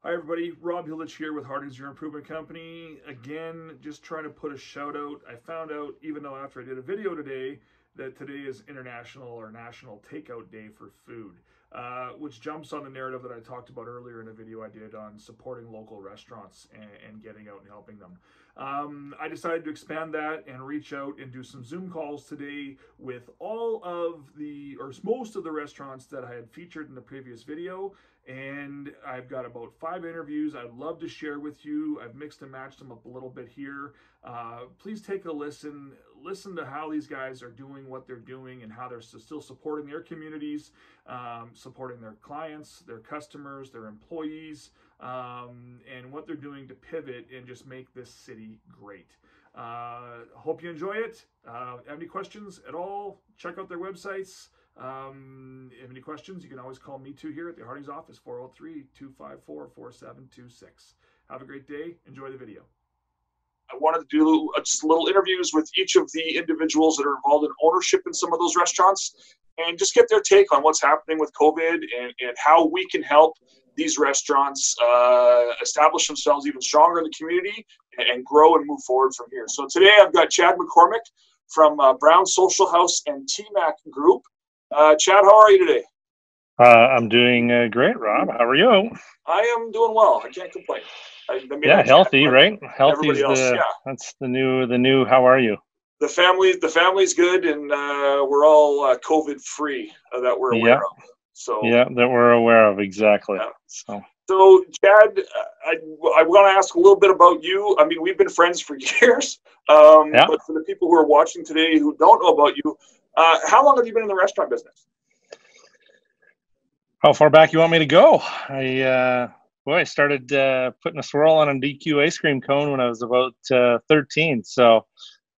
Hi everybody, Rob Hillich here with Harding's Your Improvement Company. Again, just trying to put a shout out. I found out, even though after I did a video today, that today is International or National Takeout Day for food, which jumps on the narrative that I talked about earlier in a video I did on supporting local restaurants and getting out and helping them. I decided to expand that and reach out and do some Zoom calls today with all of the, or most of the restaurants that I had featured in the previous video. And I've got about 5 interviews I'd love to share with you. I've mixed and matched them up a little bit here. Please take a listen. Listen to how these guys are doing what they're doing and how they're still supporting their communities, supporting their clients, their customers, their employees, and what they're doing to pivot and just make this city great. Hope you enjoy it. Have any questions at all, check out their websites. If you have any questions, you can always call me too here at the Harding's office, 403-254-4726. Have a great day. Enjoy the video. I wanted to do just little interviews with each of the individuals that are involved in ownership in some of those restaurants and just get their take on what's happening with COVID and how we can help these restaurants establish themselves even stronger in the community and grow and move forward from here. So today I've got Chad McCormick from Brown Social House and TMAC Group. Chad, how are you today? I'm doing great, Rob. How are you? I am doing well. I can't complain. Yeah, healthy, right? Everybody Healthy's else, yeah. That's the new. How are you? The family's good, and we're all COVID free that we're aware of. So yeah, that we're aware of exactly. Yeah. So Chad, I want to ask a little bit about you. I mean, we've been friends for years, but for the people who are watching today who don't know about you, how long have you been in the restaurant business? How far back you want me to go? I started putting a swirl on a DQ ice cream cone when I was about 13. So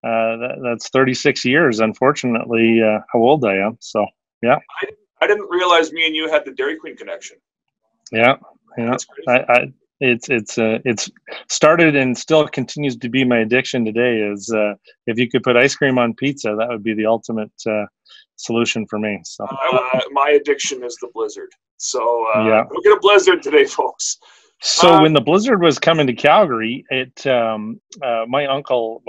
that's 36 years, unfortunately, how old I am. So, yeah. I didn't realize me and you had the Dairy Queen connection. Yeah. That's crazy. It's started and still continues to be my addiction today. Is if you could put ice cream on pizza, that would be the ultimate solution for me. So my addiction is the Blizzard. So go get a Blizzard today, folks. So when the Blizzard was coming to Calgary, my uncle,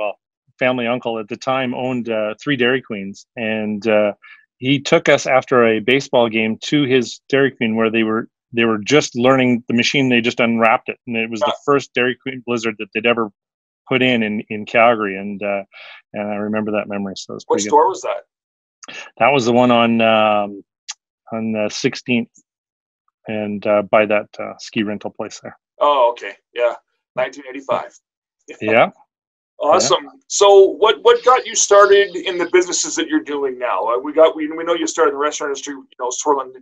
family uncle at the time, owned 3 Dairy Queens, and he took us after a baseball game to his Dairy Queen where they were just learning the machine. They just unwrapped it, and it was the first Dairy Queen Blizzard that they'd ever put in Calgary, and I remember that memory. So what store was that? That was the one on 16th, and by that ski rental place there. Oh, okay, yeah, 1985. Yeah. Awesome. Yeah. So what got you started in the businesses that you're doing now? We know you started in the restaurant industry, swirling the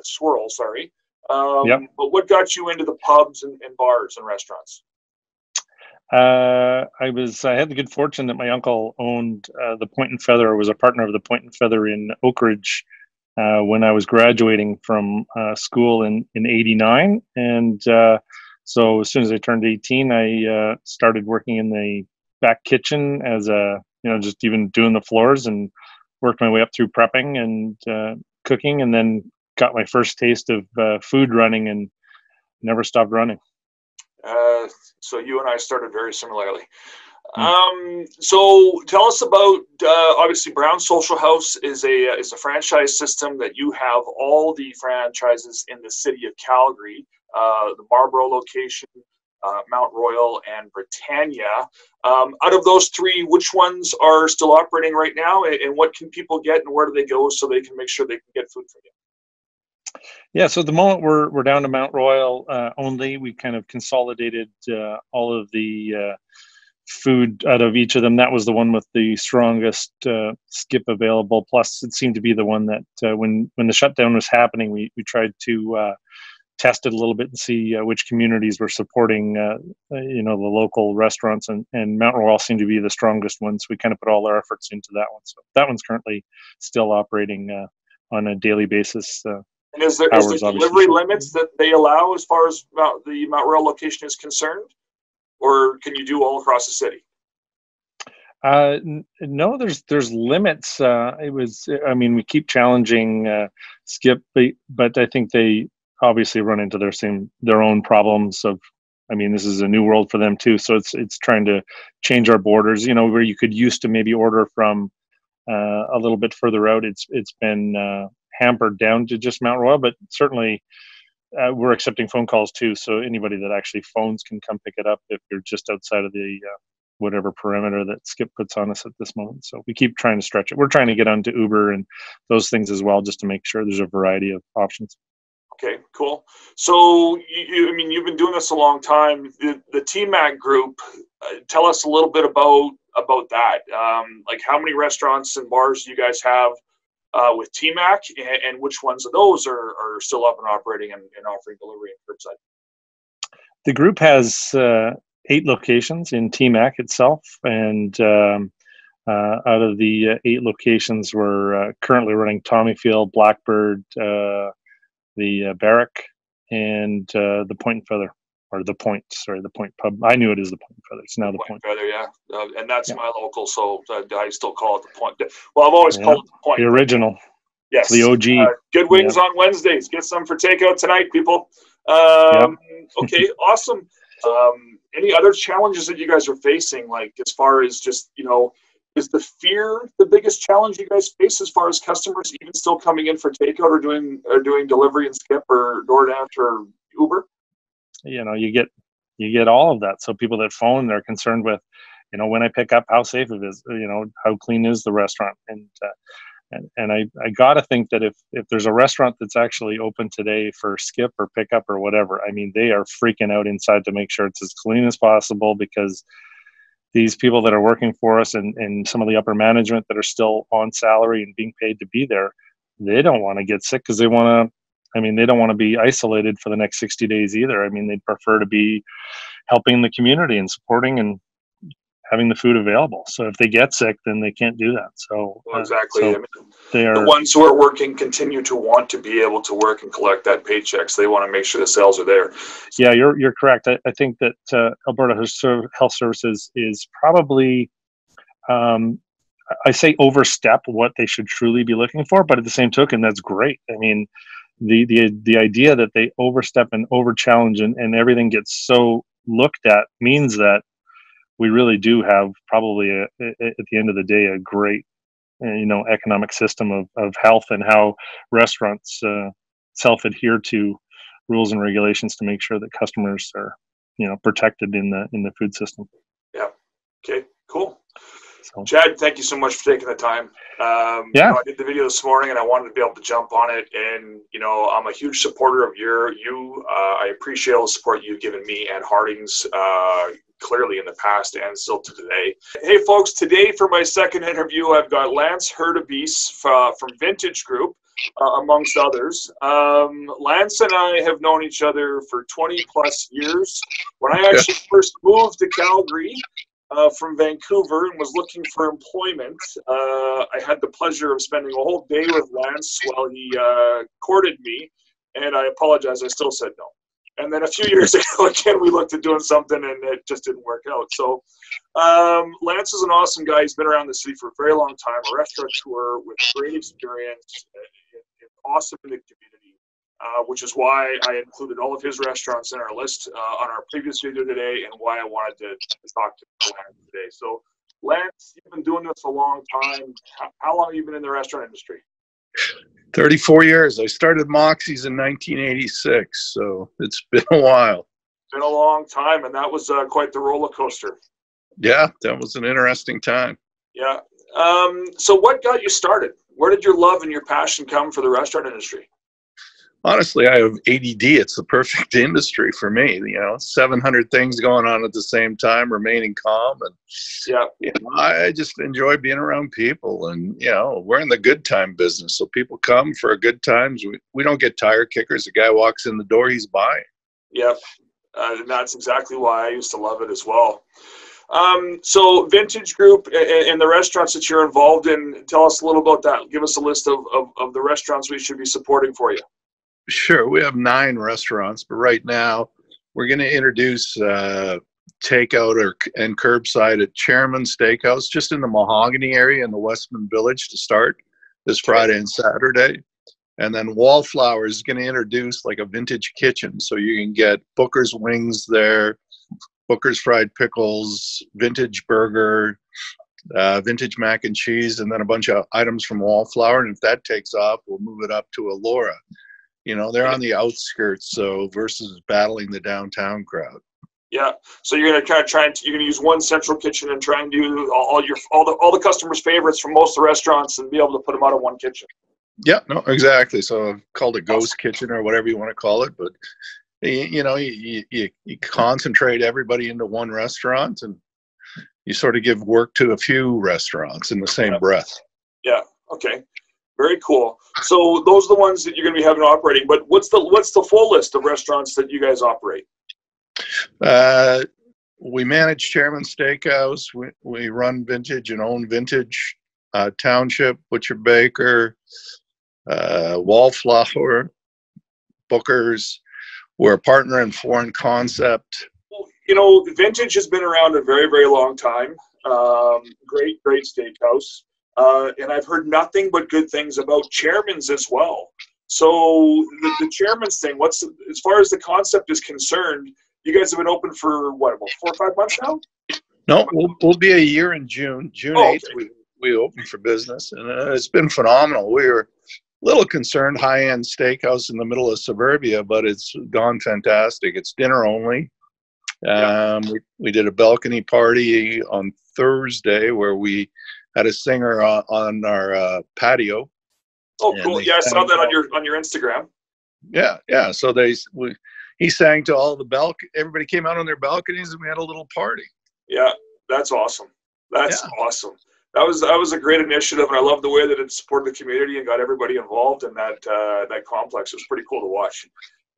swirl, sorry. But what got you into the pubs and bars and restaurants? I had the good fortune that my uncle owned the Point and Feather, was a partner of the Point and Feather in Oak Ridge when I was graduating from school in '89, and so as soon as I turned 18, I started working in the back kitchen as just even doing the floors, and worked my way up through prepping and cooking, and then got my first taste of food running and never stopped running. So you and I started very similarly. So tell us about, obviously Brown Social House is a franchise system that you have all the franchises in the city of Calgary, the Marlborough location, Mount Royal, and Britannia. Out of those 3, which ones are still operating right now, and what can people get, and where do they go so they can make sure they can get food from you? Yeah, so at the moment we're down to Mount Royal only. We kind of consolidated all of the food out of each of them. That was the one with the strongest skip available. Plus, it seemed to be the one that when the shutdown was happening, we tried to test it a little bit and see which communities were supporting the local restaurants, and Mount Royal seemed to be the strongest one. So we kind of put all our efforts into that one. So that one's currently still operating on a daily basis. And is there delivery limits that they allow as far as the Mount Royal location is concerned, or can you do all across the city? No, there's limits. We keep challenging Skip, but I think they obviously run into their own problems of, I mean, this is a new world for them too. So it's trying to change our borders, you know, where you could used to maybe order from a little bit further out. It's been hampered down to just Mount Royal, but certainly we're accepting phone calls too. So anybody that actually phones can come pick it up if you're just outside of the whatever perimeter that Skip puts on us at this moment. So we keep trying to stretch it. We're trying to get onto Uber and those things as well, just to make sure there's a variety of options. Okay, cool. So I mean, you've been doing this a long time. The TMAC group, tell us a little bit about that. Like, how many restaurants and bars do you guys have with TMAC, and which ones of those are still up and operating and offering delivery and curbside? The group has 8 locations in TMAC itself, and out of the 8 locations, we're currently running Tommyfield, Blackbird, the Barrack, and the Point and Feather, or the Point. Sorry, the Point Pub. I knew it as the Point and Feather. It's now the Point. Feather, yeah, and that's my local, so I still call it the Point. Well, I've always called it the Point. The original. Yes, the OG. Good wings on Wednesdays. Get some for takeout tonight, people. Okay, awesome. Any other challenges that you guys are facing, like as far as just, you know, is the fear the biggest challenge you guys face as far as customers even still coming in for takeout or doing delivery and Skip or DoorDash or Uber? You know, you get all of that. So people that phone, they're concerned with, you know, when I pick up, how safe it is, you know, how clean is the restaurant, and I gotta think that if there's a restaurant that's actually open today for Skip or pickup or whatever, I mean, they are freaking out inside to make sure it's as clean as possible, because these people that are working for us and some of the upper management that are still on salary and being paid to be there, they don't want to get sick, because they don't want to be isolated for the next 60 days either. I mean, they'd prefer to be helping the community and supporting and having the food available. So if they get sick, then they can't do that. So exactly. So I mean, the ones who are working continue to want to be able to work and collect that paycheck. So they want to make sure the sales are there. Yeah, you're correct. I think that Alberta Health Services is probably, I say, overstep what they should truly be looking for, but at the same token, that's great. I mean, the idea that they overstep and over challenge and everything gets so looked at means that we really do have probably at the end of the day a great economic system of health, and how restaurants self-adhere to rules and regulations to make sure that customers are protected in the food system. Yeah. Okay, cool. So, Chad, thank you so much for taking the time. I did the video this morning and I wanted to be able to jump on it, and I'm a huge supporter of you. I appreciate all the support you've given me and Harding's clearly in the past and still to today. Hey folks, today for my second interview, I've got Lance Hurtubise from Vintage Group, amongst others. Lance and I have known each other for 20 plus years. When I actually first moved to Calgary from Vancouver and was looking for employment, I had the pleasure of spending a whole day with Lance while he courted me, and I apologize, I still said no. And then a few years ago, again, we looked at doing something and it just didn't work out. So Lance is an awesome guy. He's been around the city for a very long time, a restaurateur with great experience, awesome in the community, which is why I included all of his restaurants in our list on our previous video today, and why I wanted to talk to Lance today. So Lance, you've been doing this a long time. How long have you been in the restaurant industry? 34 years. I started Moxie's in 1986, so it's been a while. Been a long time, and that was quite the roller coaster. Yeah, that was an interesting time. Yeah. So what got you started? Where did your love and your passion come for the restaurant industry? Honestly, I have ADD. It's the perfect industry for me. 700 things going on at the same time, remaining calm. And I just enjoy being around people. And, we're in the good time business. So people come for a good times. We don't get tire kickers. A guy walks in the door, he's buying. Yep. And that's exactly why I used to love it as well. So Vintage Group and the restaurants that you're involved in, tell us a little about that. Give us a list of the restaurants we should be supporting for you. Sure. We have 9 restaurants, but right now we're going to introduce takeout and curbside at Chairman Steakhouse, just in the Mahogany area in the Westman Village to start this Friday and Saturday. And then Wallflower is going to introduce like a vintage kitchen. So you can get Booker's wings there, Booker's fried pickles, vintage burger, vintage mac and cheese, and then a bunch of items from Wallflower. And if that takes off, we'll move it up to Allura. You know, they're on the outskirts, so versus battling the downtown crowd. Yeah. So you're going to kind of you're going to use one central kitchen and try and do all the customers' favorites from most of the restaurants and be able to put them out of one kitchen. Yeah, no, exactly. So I've called it ghost kitchen or whatever you want to call it, but you know, you concentrate everybody into one restaurant, and you sort of give work to a few restaurants in the same breath. Yeah. Okay. Very cool. So those are the ones that you're going to be having operating. But what's the full list of restaurants that you guys operate? We manage Chairman's Steakhouse. We run Vintage and own Vintage, Township, Butcher Baker, Wallflower, Booker's. We're a partner in Foreign Concept. You know, Vintage has been around a very, very long time. Great steakhouse. And I've heard nothing but good things about Chairman's as well. So the Chairman's thing, as far as the concept is concerned, you guys have been open for what, about 4 or 5 months now? No, we'll be a year in June. June 8th, okay. we opened for business, and it's been phenomenal. We were a little concerned, high-end steakhouse in the middle of suburbia, but it's gone fantastic. It's dinner only. We did a balcony party on Thursday where we had a singer on our patio. Oh, cool! Yeah, I saw that on your Instagram. Yeah. So he sang to all the everybody came out on their balconies, and we had a little party. Yeah, that's awesome. That's awesome. That was a great initiative, and I love the way that it supported the community and got everybody involved in that complex. It was pretty cool to watch.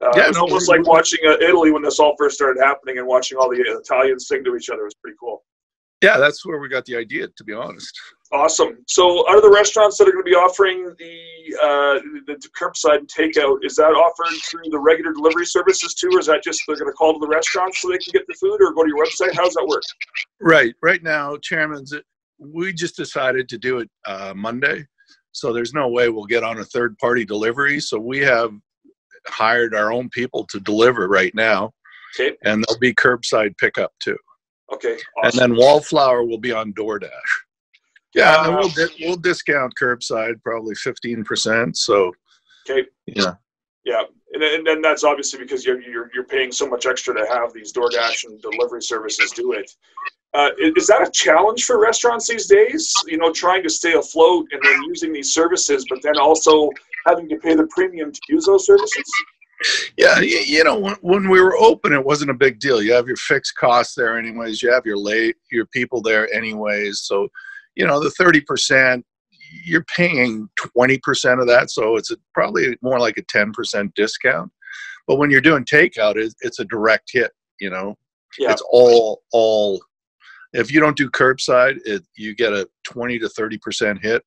It was almost like watching Italy when this all first started happening, and watching all the Italians sing to each other. It was pretty cool. Yeah, that's where we got the idea, to be honest. Awesome. So out of the restaurants that are going to be offering the curbside and takeout, is that offered through the regular delivery services too, or is that just they're going to call to the restaurant so they can get the food, or go to your website? How does that work? Right. Right now, Chairman's, we just decided to do it Monday, so there's no way we'll get on a third-party delivery. So we have hired our own people to deliver right now. Okay. And there'll be curbside pickup too. Okay. Awesome. And then Wallflower will be on DoorDash. Yeah, and then we'll discount curbside probably 15%. So. Okay. Yeah. Yeah, and then that's obviously because you're paying so much extra to have these DoorDash and delivery services do it. Is that a challenge for restaurants these days? You know, trying to stay afloat and then using these services, but then also having to pay the premium to use those services? Yeah, you know, when we were open, it wasn't a big deal. You have your fixed costs there anyways. You have your people there anyways. So, you know, the 30%, you're paying 20% of that. So it's probably more like a 10% discount. But when you're doing takeout, it's a direct hit, you know. Yeah. It's all. If you don't do curbside, you get a 20 to 30% hit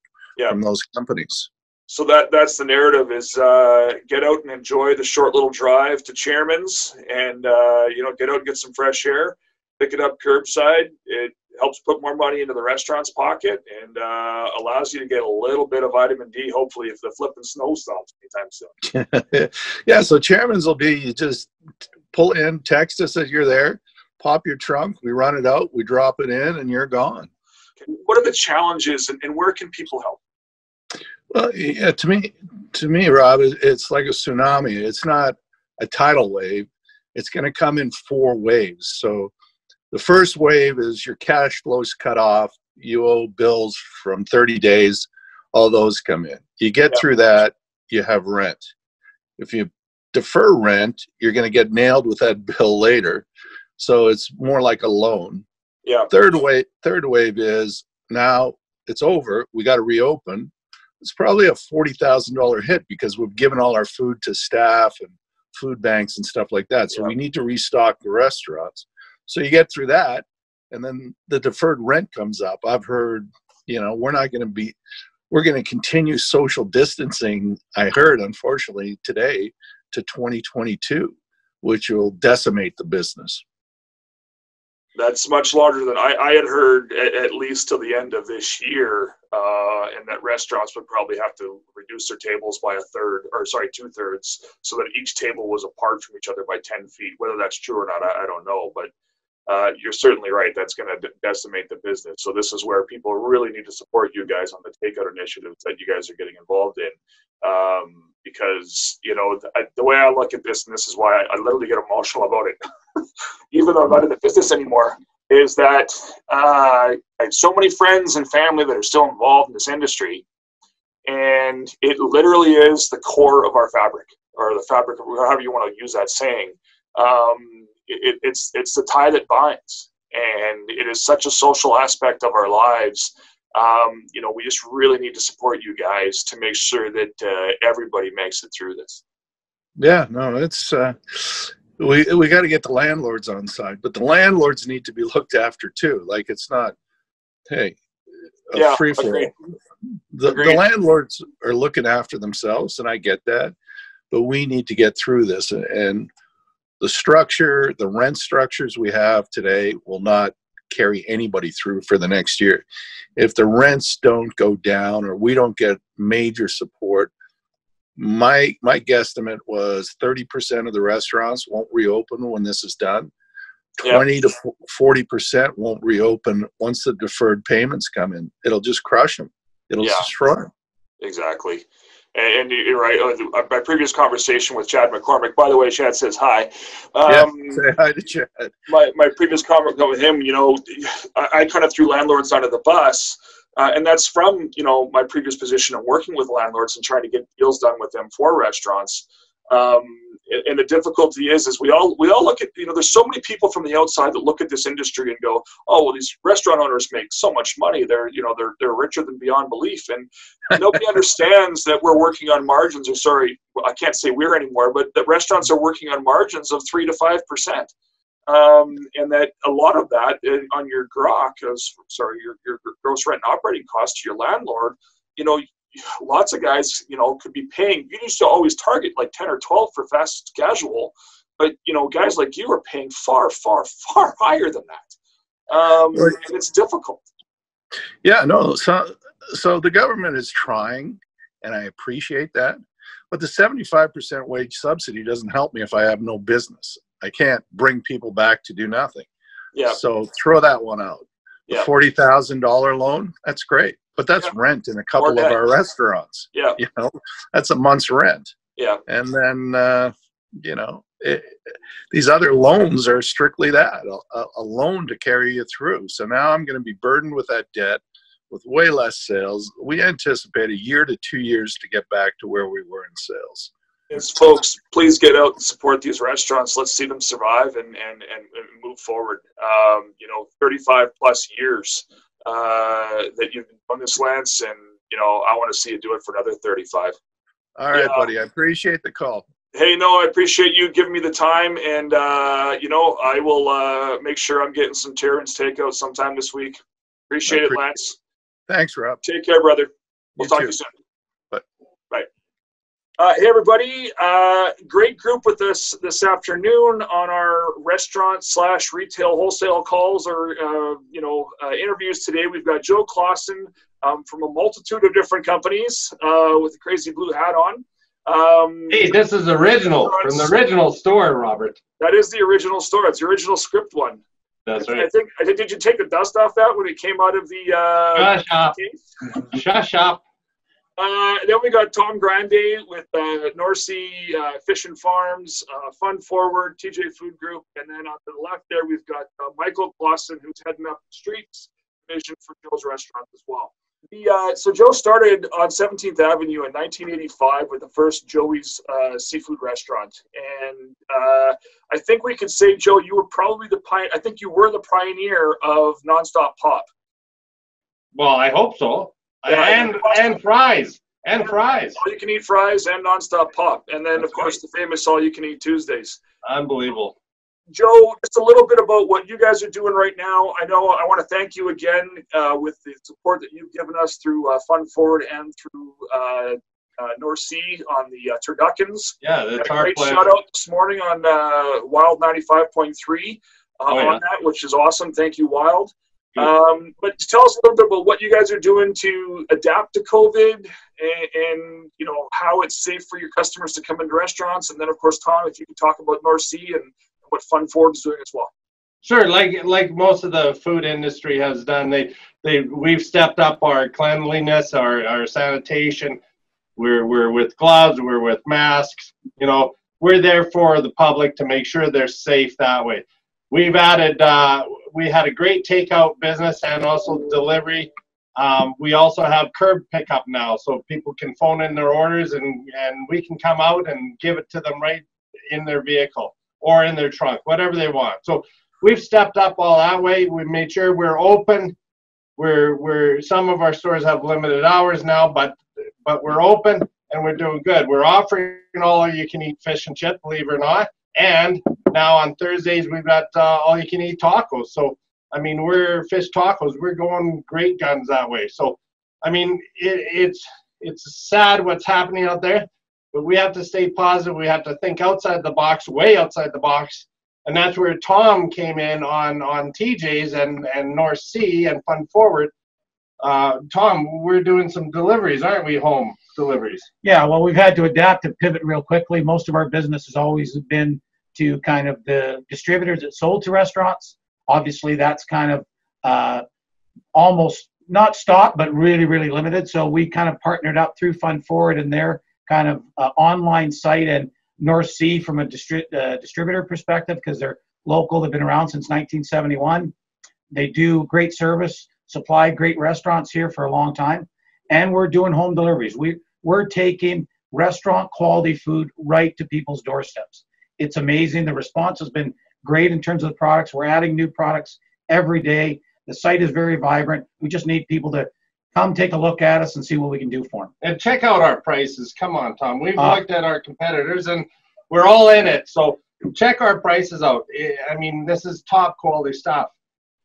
from those companies. So that's the narrative is get out and enjoy the short little drive to Chairman's, and you know, get out and get some fresh air, pick it up curbside. It helps put more money into the restaurant's pocket and allows you to get a little bit of vitamin D, hopefully, if the flipping snow stops anytime soon. Yeah, so Chairman's will be, you just pull in, text us that you're there, pop your trunk, we run it out, we drop it in, and you're gone. What are the challenges, and where can people help? Well, yeah, to me, Rob, it's like a tsunami. It's not a tidal wave. It's going to come in 4 waves. So the first wave is your cash flow's cut off. You owe bills from 30 days. All those come in. You get through that, you have rent. If you defer rent, you're going to get nailed with that bill later. So it's more like a loan. Yeah. Third wave is now it's over. We got to reopen. It's probably a $40,000 hit because we've given all our food to staff and food banks and stuff like that. So we need to restock the restaurants. So you get through that, and then the deferred rent comes up. I've heard, you know, we're going to continue social distancing, I heard, unfortunately, today to 2022, which will decimate the business. That's much larger than I had heard, at least till the end of this year. and that restaurants would probably have to reduce their tables by 2/3, so that each table was apart from each other by 10 feet. Whether that's true or not, I don't know, but you're certainly right. That's going to decimate the business. So this is where people really need to support you guys on the takeout initiatives that you guys are getting involved in. Because, you know, the way I look at this, and this is why I literally get emotional about it, even though I'm not in the business anymore, is that I have so many friends and family that are still involved in this industry, and it literally is the core of our fabric, or the fabric, or however you want to use that saying. It's the tie that binds, and it is such a social aspect of our lives. You know, we just really need to support you guys to make sure that everybody makes it through this. Yeah, no, it's we got to get the landlords on side, but the landlords need to be looked after too. Like, it's not, hey, free for all. The landlords are looking after themselves, and I get that, but we need to get through this. And the rent structures we have today will not carry anybody through for the next year. If the rents don't go down, or we don't get major support, my guesstimate was 30% of the restaurants won't reopen when this is done. 20 to 40% won't reopen once the deferred payments come in. It'll just crush them. It'll destroy them. Exactly. And you're right. My previous conversation with Chad McCormick, by the way, Chad says hi. Say hi to Chad. My previous comment with him, you know, I kind of threw landlords under the bus, and that's from, you know, my previous position of working with landlords and trying to get deals done with them for restaurants. And the difficulty is we all look at, you know, there's so many people from the outside that look at this industry and go, oh, well, these restaurant owners make so much money. They're richer than beyond belief. And nobody understands that we're working on margins, or sorry, I can't say we're anymore, but that restaurants are working on margins of 3 to 5%. And that a lot of that on your GROC, your gross rent and operating costs to your landlord, you know, lots of guys, you know, could be paying. You used to always target like 10 or 12 for fast casual, but, you know, guys like you are paying far, far, far higher than that. And it's difficult. Yeah, no. So the government is trying, and I appreciate that. But the 75% wage subsidy doesn't help me if I have no business. I can't bring people back to do nothing. Yeah. So throw that one out. The $40,000 loan, that's great. But that's rent in a couple of our restaurants. Yeah. You know, that's a month's rent. Yeah. And then, you know, these other loans are strictly that, a loan to carry you through. So now I'm going to be burdened with that debt with way less sales. We anticipate 1 year to 2 years to get back to where we were in sales. Yes, folks, please get out and support these restaurants. Let's see them survive and move forward. You know, 35 plus years that you've been on this, Lance, and, you know, I want to see you do it for another 35. All right, buddy. I appreciate the call. Hey, no, I appreciate you giving me the time, and, you know, I will make ssure I'm getting some Terrence takeout sometime this week. Appreciate it, Lance. Thanks, Rob. Take care, brother. We'll talk to you soon. Bye. Hey, everybody. Great group with us this afternoon on our restaurant/retail wholesale calls, or, you know, interviews today. We've got Joe Clausen from a multitude of different companies with a crazy blue hat on. Hey, this is original from the original store, Robert. That is the original store. It's the original script one. That's right. I think. Did you take the dust off that when it came out of the case? Shush up. Then we got Tom Grande with North Sea Fish and Farms, Fun Forward, TJ Food Group, and then on the left there we've got Michael Clausen, who's heading up the streets division for Joe's Restaurant as well. So Joe started on 17th Avenue in 1985 with the first Joey's seafood restaurant, and I think we could say, Joe, you were probably I think you were the pioneer of nonstop pop. Well, I hope so. Yeah, and fries. And fries. All you can eat fries and nonstop pop, and then of course the famous all you can eat Tuesdays. Unbelievable. Joe, just a little bit about what you guys are doing right now. I know I want to thank you again with the support that you've given us through Fun Forward and through North Sea on the turduckens. Yeah, that's our great pleasure. Shout out this morning on Wild 95.3 on that, which is awesome. Thank you, Wild. But tell us a little bit about what you guys are doing to adapt to COVID, and you know, how it's safe for your customers to come into restaurants. And then, of course, Tom, if you could talk about North Sea and what Fun Forward is doing as well. Sure, like most of the food industry has done, we've stepped up our cleanliness, our sanitation. We're with gloves, we're with masks. You know, we're there for the public to make sure they're safe that way. We've added, we had a great takeout business and also delivery. We also have curb pickup now, so people can phone in their orders and we can come out and give it to them right in their vehicle or in their trunk, whatever they want. So we've stepped up all that way. We've made sure we're open. We're some of our stores have limited hours now, but we're open and we're doing good. We're offering all you can eat fish and chip, believe it or not. And now on Thursdays, we've got all you can eat tacos. So, I mean, we're fish tacos. We're going great guns that way. So, I mean, it's sad what's happening out there, but we have to stay positive. We have to think outside the box, way outside the box. And that's where Tom came in on TJ's and North Sea and Fun Forward. Tom, we're doing some deliveries, aren't we? Home deliveries. Yeah, well, we've had to adapt and pivot real quickly. Most of our business has always been to kind of the distributors that sold to restaurants. Obviously, that's kind of almost not stopped, but really, really limited. So we kind of partnered up through Fun Forward and their kind of online site and North Sea from a distributor perspective, because they're local. They've been around since 1971. They do great service, supply great restaurants here for a long time, and we're doing home deliveries. We're taking restaurant quality food right to people's doorsteps. It's amazing. The response has been great in terms of the products. We're adding new products every day. The site is very vibrant. We just need people to come take a look at us and see what we can do for them. And check out our prices. Come on, Tom. We've looked at our competitors and we're all in it. So check our prices out. I mean, this is top quality stuff.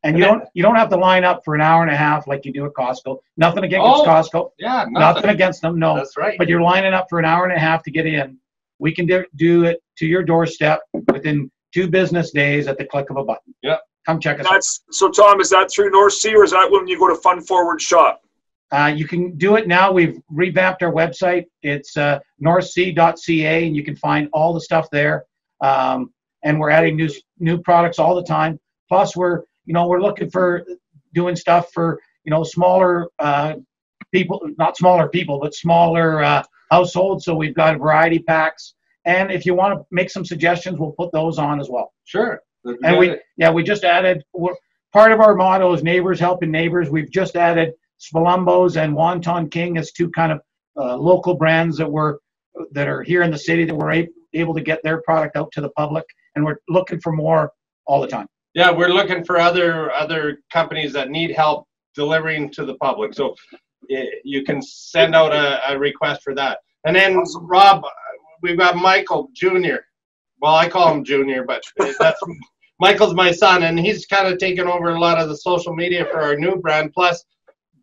And you don't have to line up for an hour and a half like you do at Costco. Nothing against Costco. Yeah, nothing against them. No, that's right. But you're lining up for an hour and a half to get in. We can do it to your doorstep within 2 business days at the click of a button. Yeah. Come check us out. So, Tom, is that through North Sea, or is that when you go to Fun Forward shop? You can do it now. We've revamped our website. It's northsea.ca, and you can find all the stuff there. And we're adding new products all the time. Plus, we're looking for doing stuff for smaller people, not smaller people, but smaller households. So we've got variety packs. And if you want to make some suggestions, we'll put those on as well. Sure. And we just added, part of our motto is neighbors helping neighbors. We've just added Spalumbos and Wonton King as 2 kind of local brands that are here in the city that we're able to get their product out to the public. And we're looking for more all the time. Yeah, we're looking for other companies that need help delivering to the public. So you can send out a request for that. And then, Rob, we've got Michael Jr. Well, I call him Junior, but Michael's my son, and he's kind of taken over a lot of the social media for our new brand. Plus,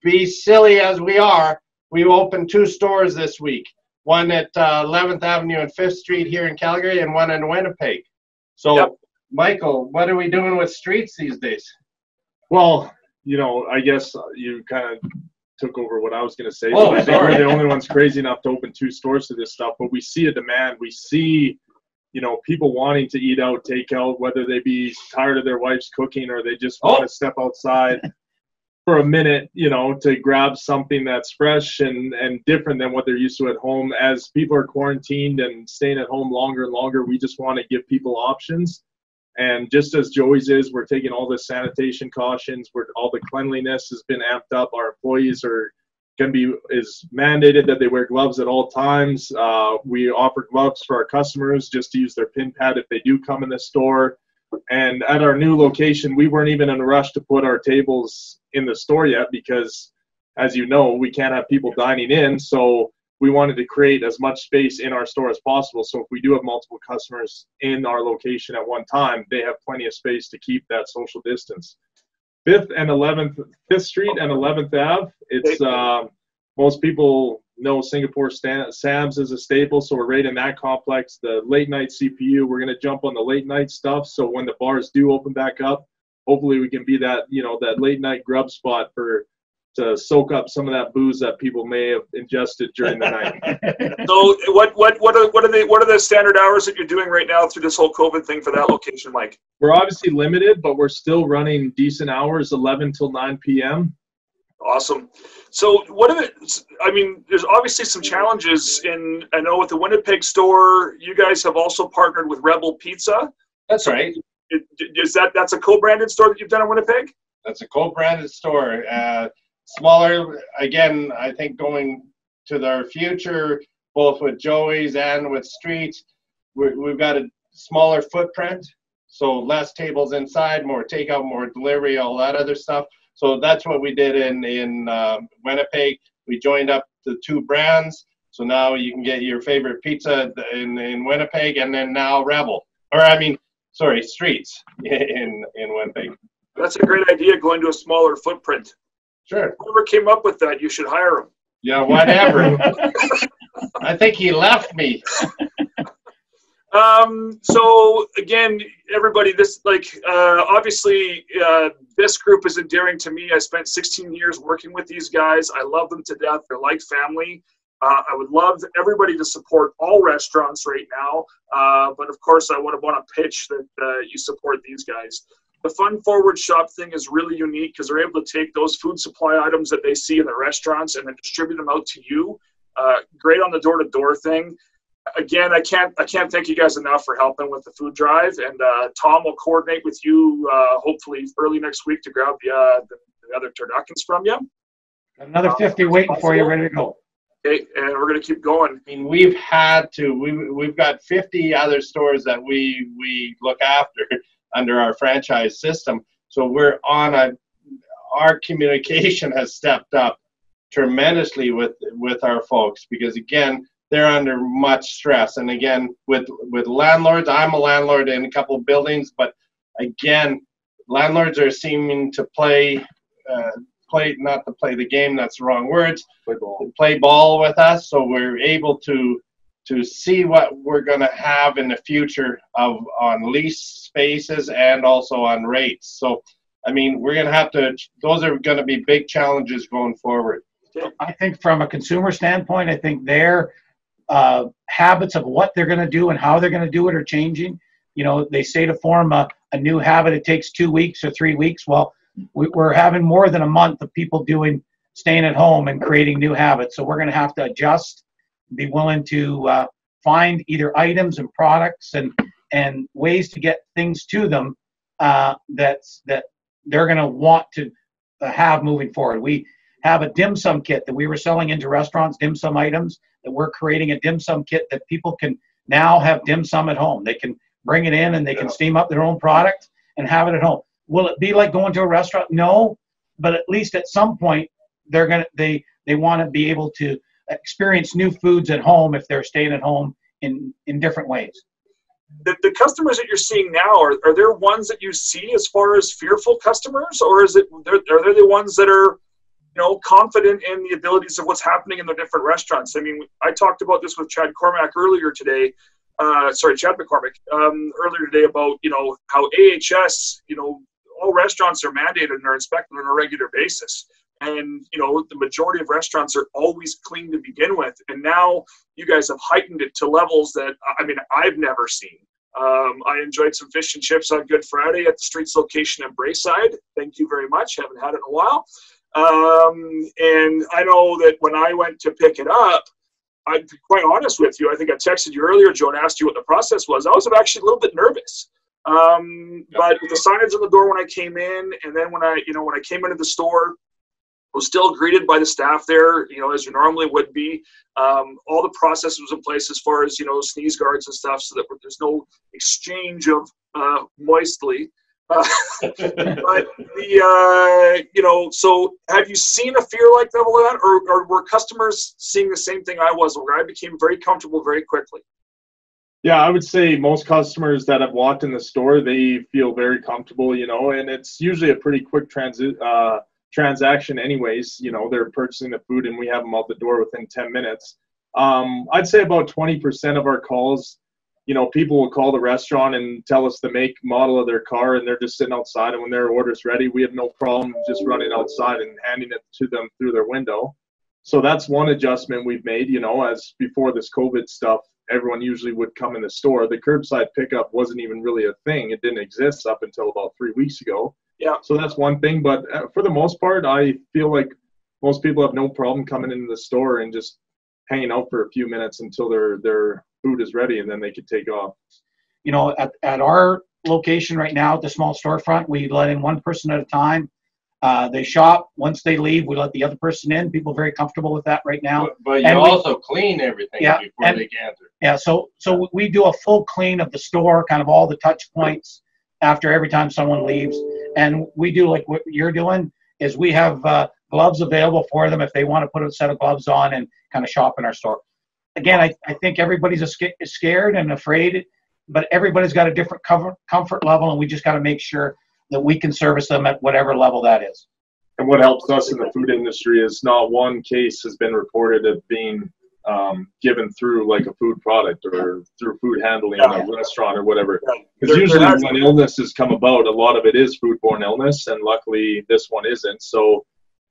be silly as we are, we opened 2 stores this week. One at 11th Avenue and 5th Street here in Calgary, and one in Winnipeg. So, yep. Michael, what are we doing with streets these days? Well, I guess you kind of took over what I was going to say. Oh, I think we're the only ones crazy enough to open 2 stores to this stuff, but we see a demand. We see, people wanting to eat out, take out, whether they be tired of their wife's cooking or they just want to step outside for a minute, to grab something that's fresh and different than what they're used to at home. As people are quarantined and staying at home longer and longer, we just want to give people options. And just as Joey's is, we're taking all the sanitation cautions, where all the cleanliness has been amped up. Our employees is mandated that they wear gloves at all times. We offer gloves for our customers just to use their pin pad if they do come in the store. And at our new location, we weren't even in a rush to put our tables in the store yet because, as you know, we can't have people dining in. So we wanted to create as much space in our store as possible. So if we do have multiple customers in our location at one time, they have plenty of space to keep that social distance. 5th Street and 11th Ave. It's most people know Singapore Sam's is a staple, so we're right in that complex. The late night CPU, we're going to jump on the late night stuff. So when the bars do open back up, hopefully we can be that, that late night grub spot to soak up some of that booze that people may have ingested during the night. So what are the standard hours that you're doing right now through this whole COVID thing for that location, Mike? We're obviously limited, but we're still running decent hours, 11 till 9 p.m. Awesome. So there's obviously some challenges I know with the Winnipeg store, you guys have also partnered with Rebel Pizza. That's right. That's a co-branded store that you've done in Winnipeg? That's a co-branded store. Smaller, again, I think going to their future, both with Joey's and with Streets, we've got a smaller footprint, so less tables inside, more takeout, more delivery, all that other stuff. So that's what we did in Winnipeg. We joined up the two brands, so now you can get your favorite pizza in Winnipeg, and then now Streets in Winnipeg. That's a great idea, going to a smaller footprint. Sure. Whoever came up with that, you should hire him. Yeah, whatever. I think he left me. So again, everybody, obviously this group is endearing to me. I spent 16 years working with these guys. I love them to death. They're like family. I would love everybody to support all restaurants right now. But of course, I want to pitch that you support these guys. The Fun Forward Shop thing is really unique because they're able to take those food supply items that they see in the restaurants and then distribute them out to you. Great on the door-to-door thing. Again, I can't thank you guys enough for helping with the food drive. And Tom will coordinate with you hopefully early next week to grab the other turduckens from you. Another 50 waiting for you, ready to go. Okay, and we're going to keep going. I mean, we've got 50 other stores that we look after under our franchise system. So we're on our communication has stepped up tremendously with our folks, because again, they're under much stress. And again, with landlords, I'm a landlord in a couple of buildings, but again, landlords are seeming to not to play the game, that's the wrong words, play ball with us. So we're able to see what we're going to have in the future on lease spaces and also on rates. So, I mean, we're going to have to, those are going to be big challenges going forward. I think from a consumer standpoint, I think their habits of what they're going to do and how they're going to do it are changing. You know, they say to form a new habit, it takes 2 weeks or 3 weeks. Well, we're having more than a month of people staying at home and creating new habits. So we're going to have to adjust, be willing to find either items and products and ways to get things to them that they're going to want to have moving forward. We have a dim sum kit that we were selling into restaurants, dim sum items, that we're creating a dim sum kit that people can now have dim sum at home. They can bring it in and they can steam up their own product and have it at home. Will it be like going to a restaurant? No, but at least at some point they want to be able to experience new foods at home if they're staying at home in different ways. The customers that you're seeing now, are there ones that you see as far as fearful customers, or are they the ones that are, you know, confident in the abilities of what's happening in their different restaurants? I mean, I talked about this with Chad McCormick earlier today about, you know, how AHS, you know, all restaurants are mandated and are inspected on a regular basis. And, you know, the majority of restaurants are always clean to begin with. And now you guys have heightened it to levels that, I mean, I've never seen. I enjoyed some fish and chips on Good Friday at the Streets location in Braeside. Thank you very much. Haven't had it in a while. And I know that when I went to pick it up, I'd be quite honest with you. I think I texted you earlier, Joe, and asked you what the process was. I was actually a little bit nervous. But with the signage on the door when I came in, and then when I came into the store, I was still greeted by the staff there, you know, as you normally would be. All the process was in place as far as, you know, sneeze guards and stuff, so that there's no exchange of moistly. But you know, so have you seen a fear like that, or were customers seeing the same thing I was, where I became very comfortable very quickly? Yeah, I would say most customers that have walked in the store, they feel very comfortable, you know, and it's usually a pretty quick transaction anyways. You know, they're purchasing the food and we have them out the door within 10 minutes. I'd say about 20% of our calls you know, people will call the restaurant and tell us the make, model of their car, and they're just sitting outside. And when their order's ready, we have no problem just running outside and handing it to them through their window. So that's one adjustment we've made. You know, as before this COVID stuff, everyone usually would come in the store. The curbside pickup wasn't even really a thing. It didn't exist up until about 3 weeks ago. Yeah. So that's one thing. But for the most part, I feel like most people have no problem coming into the store and just hanging out for a few minutes until their food is ready, and then they could take off. You know, at our location right now, at the small storefront, we let in one person at a time. They shop. Once they leave, we let the other person in. People are very comfortable with that right now. But you also clean everything before they can enter. Yeah, so we do a full clean of the store, kind of all the touch points after every time someone leaves. And we do like what you're doing, is we have gloves available for them if they want to put a set of gloves on and kind of shop in our store. Again, I think everybody's scared and afraid, but everybody's got a different comfort level, and we just got to make sure that we can service them at whatever level that is. And what helps us in the food industry is not one case has been reported of being given through like a food product or through food handling in a restaurant or whatever. Because usually when illnesses come about, a lot of it is foodborne illness, and luckily this one isn't. So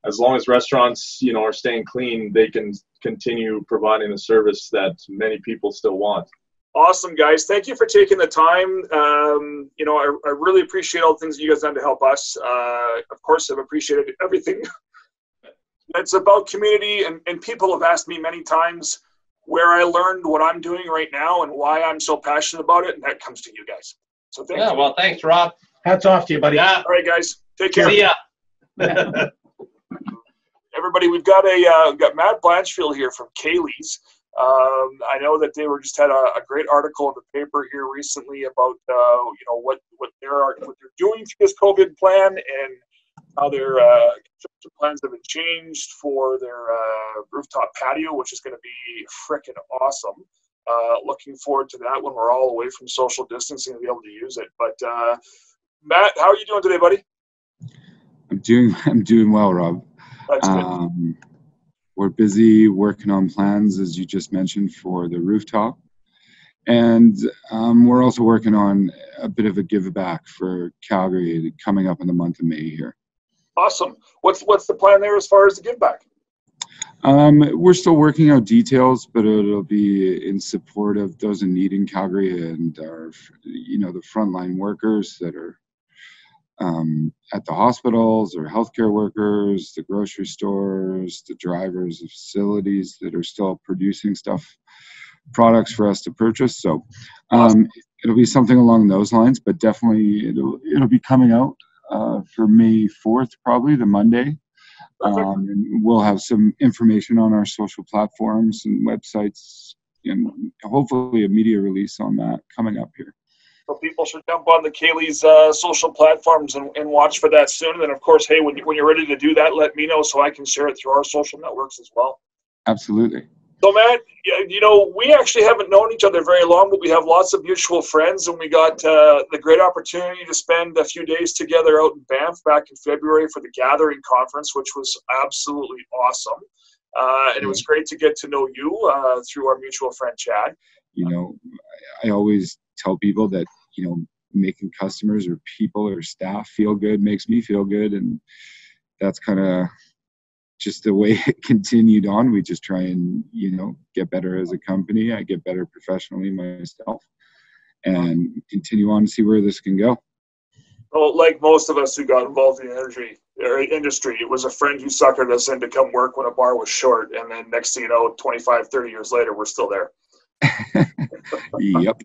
as long as restaurants, you know, are staying clean, they can continue providing the service that many people still want. Awesome, guys. Thank you for taking the time. You know, I really appreciate all the things that you guys done to help us. Of course, I've appreciated everything. It's about community, and people have asked me many times where I learned what I'm doing right now and why I'm so passionate about it, and that comes to you guys. So thank you. Well, thanks, Rob. Hats off to you, buddy. Yeah. All right, guys. Take care. See ya. Everybody, we've got Matt Blanchfield here from Kaylee's. I know that they just had a great article in the paper here recently about you know what they're doing through this COVID plan, and how their construction plans have been changed for their rooftop patio, which is going to be frickin' awesome. Looking forward to that when we're all away from social distancing and be able to use it. But Matt, how are you doing today, buddy? I'm doing well, Rob. That's good. We're busy working on plans, as you just mentioned, for the rooftop. And we're also working on a bit of a give back for Calgary coming up in the month of May here. Awesome. What's the plan there as far as the give back? We're still working out details, but it'll be in support of those in need in Calgary and our, you know, the frontline workers that are at the hospitals, or healthcare workers, the grocery stores, the drivers of facilities that are still producing products for us to purchase. So Awesome. It'll be something along those lines, but definitely it'll be coming out for May 4th, probably the Monday. And we'll have some information on our social platforms and websites, and hopefully a media release on that coming up here. So people should jump on the Kaylee's social platforms and watch for that soon. And then, of course, hey, when you're ready to do that, let me know so I can share it through our social networks as well. Absolutely. So, Matt, you know, we actually haven't known each other very long, but we have lots of mutual friends, and we got the great opportunity to spend a few days together out in Banff back in February for the Gathering Conference, which was absolutely awesome. And it was great to get to know you through our mutual friend, Chad. You know, I always tell people that, you know, making customers or people or staff feel good makes me feel good. And that's kind of just the way it continued on. We just try and, you know, get better as a company. I get better professionally myself and continue on to see where this can go. Well, like most of us who got involved in the industry, it was a friend who suckered us in to come work when a bar was short. And then next thing you know, 25, 30 years later, we're still there. Yep.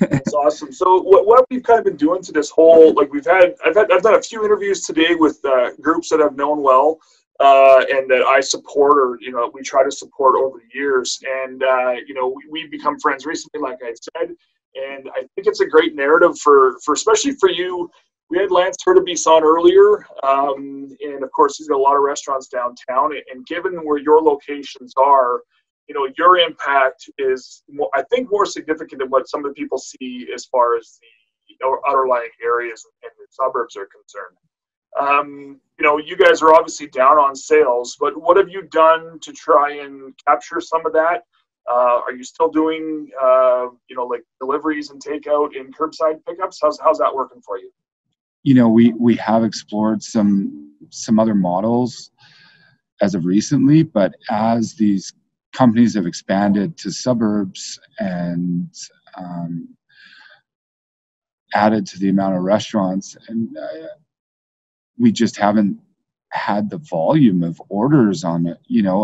That's awesome. So what we've kind of been doing to this whole, like I've done a few interviews today with groups that I've known well and that I support, or, you know, we try to support over the years. And, you know, we've become friends recently, like I said, and I think it's a great narrative for especially for you. We had Lance Hurtubise on earlier, and of course he's got a lot of restaurants downtown, and given where your locations are, you know, your impact is, I think, more significant than what some of the people see as far as the underlying areas and the suburbs are concerned. You know, you guys are obviously down on sales, but what have you done to try and capture some of that? Are you still doing, like deliveries and takeout in curbside pickups? How's that working for you? We have explored some other models as of recently, but as these companies have expanded to suburbs and added to the amount of restaurants, and we just haven't had the volume of orders on a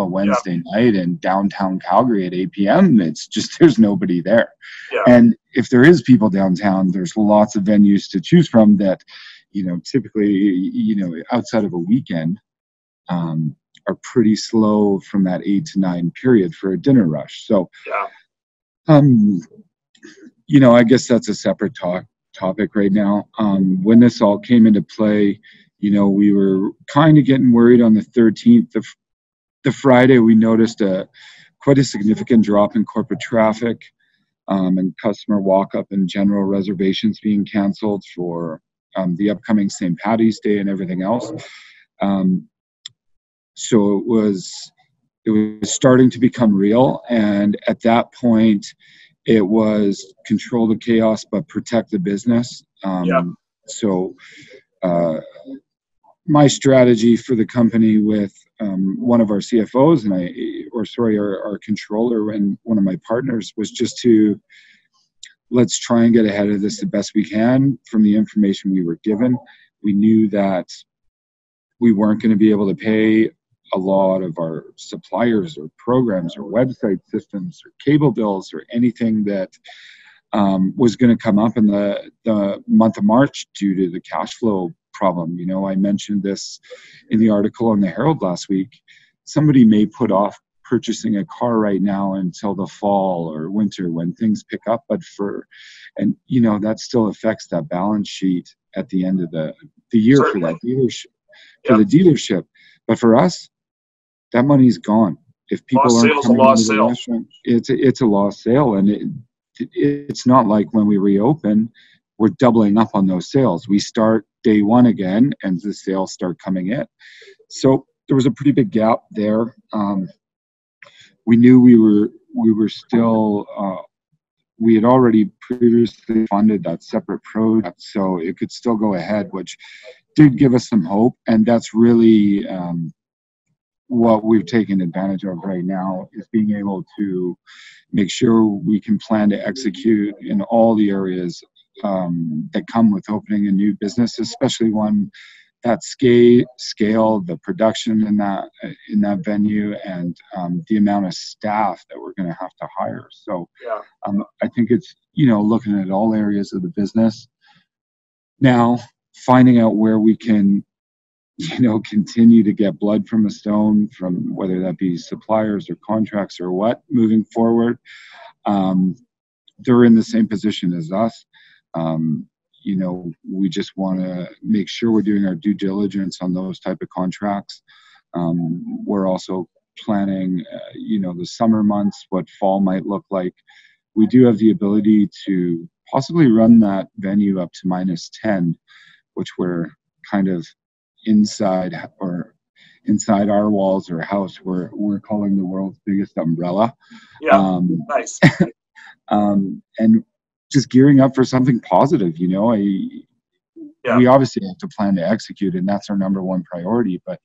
Wednesday night in downtown Calgary at 8 p.m. It's just there's nobody there. Yeah. And if there is people downtown, there's lots of venues to choose from that, typically, outside of a weekend, are pretty slow from that 8 to 9 period for a dinner rush. So, I guess that's a separate topic right now. When this all came into play, we were kind of getting worried on the 13th. The Friday, we noticed quite a significant drop in corporate traffic and customer walk-up and general reservations being canceled for the upcoming St. Paddy's Day and everything else. So it was starting to become real, and at that point, it was control the chaos but protect the business. So my strategy for the company with one of our CFOs our controller and one of my partners was just to let's try and get ahead of this the best we can from the information we were given. We knew that we weren't going to be able to pay a lot of our suppliers or programs or website systems or cable bills or anything that was going to come up in the month of March due to the cash flow problem. I mentioned this in the article on the Herald last week. Somebody may put off purchasing a car right now until the fall or winter when things pick up, but that still affects that balance sheet at the end of the year. Certainly. For that dealership, for the dealership. But for us, that money's gone. If people aren't coming into the restaurant, it's a lost sale, and it's not like when we reopen, we're doubling up on those sales. We start day one again, and the sales start coming in. So there was a pretty big gap there. We knew we were still. We had already previously funded that separate project, so it could still go ahead, which did give us some hope, and that's really what we've taken advantage of right now is being able to make sure we can plan to execute in all the areas that come with opening a new business, especially one that scale, the production in that venue, and the amount of staff that we're going to have to hire. So I think it's looking at all areas of the business now, finding out where we can continue to get blood from a stone, from whether that be suppliers or contracts or what, moving forward. They're in the same position as us. We just want to make sure we're doing our due diligence on those type of contracts. We're also planning, the summer months, what fall might look like. We do have the ability to possibly run that venue up to -10, which we're kind of inside our walls or house, we're calling the world's biggest umbrella. Nice. And just gearing up for something positive. We obviously have to plan to execute, and that's our number one priority. But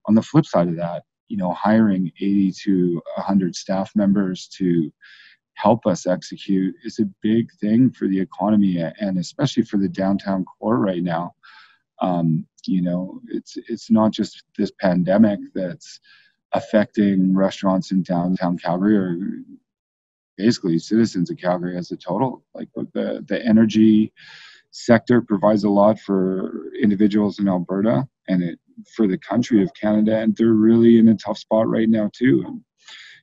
on the flip side of that, hiring 80 to 100 staff members to help us execute is a big thing for the economy, and especially for the downtown core right now. It's not just this pandemic that's affecting restaurants in downtown Calgary, or basically citizens of Calgary as a total. Like the energy sector provides a lot for individuals in Alberta and for the country of Canada, and they're really in a tough spot right now too. And,